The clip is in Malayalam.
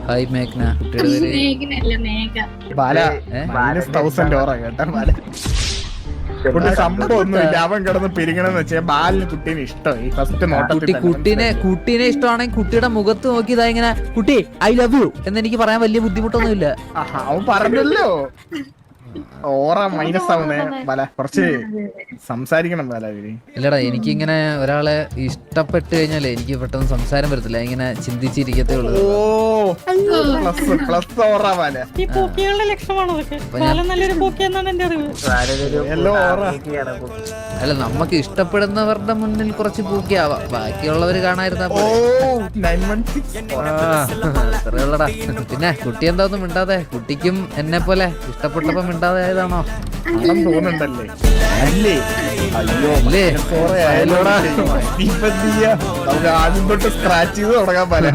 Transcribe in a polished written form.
ഹായ് മേഘ്ന. കുട്ടിയുടെ പേര് ബാല -1000 ഓറ കേട്ടാ ബാല. കുട്ടി സംഭവം ഒന്നുമില്ല, അവൻ കിടന്ന് പിരിങ്ങണെന്ന് വെച്ചാൽ ബാലിന് കുട്ടീനെ ഇഷ്ടമായി ഫസ്റ്റ് നോട്ടത്തിൽ. കുട്ടീനെ ഇഷ്ടമാണെങ്കിൽ കുട്ടിയുടെ മുഖത്ത് നോക്കി ഇതാ ഇങ്ങനെ കുട്ടി ഐ ലവ് യു എന്ന് എനിക്ക് പറയാൻ വലിയ ബുദ്ധിമുട്ടൊന്നുമില്ല. അവൻ പറഞ്ഞല്ലോ ഓറ മൈനസ് ആവുന്നേ ബാല. കുറച്ച് സംസാരിക്കണം ബാല. ഇല്ലടാ, എനിക്കിങ്ങനെ ഒരാളെ ഇഷ്ടപ്പെട്ട് കഴിഞ്ഞാലേ എനിക്ക് പെട്ടെന്ന് സംസാരം വരത്തില്ല, ഇങ്ങനെ ചിന്തിച്ചിരിക്കത്തേ ഉള്ളൂ. അല്ല, നമുക്ക് ഇഷ്ടപ്പെടുന്നവരുടെ മുന്നിൽ കുറച്ച് പൂക്കിയാവാം, ബാക്കിയുള്ളവര് കാണാതിരുന്നപ്പോ അത്രയുള്ളടാ. പിന്നെ കുട്ടി എന്താ ഒന്നും മിണ്ടാതെ? കുട്ടിക്കും എന്നെ പോലെ ഇഷ്ടപ്പെട്ടപ്പോ മിണ്ടാതെ ആയതാണോ? തോന്നുന്നുണ്ടല്ലേ? അയ്യോ നമുക്ക് ആദ്യം തൊട്ട് സ്ക്രാച്ച് ചെയ്ത് തുടങ്ങാൻ പല.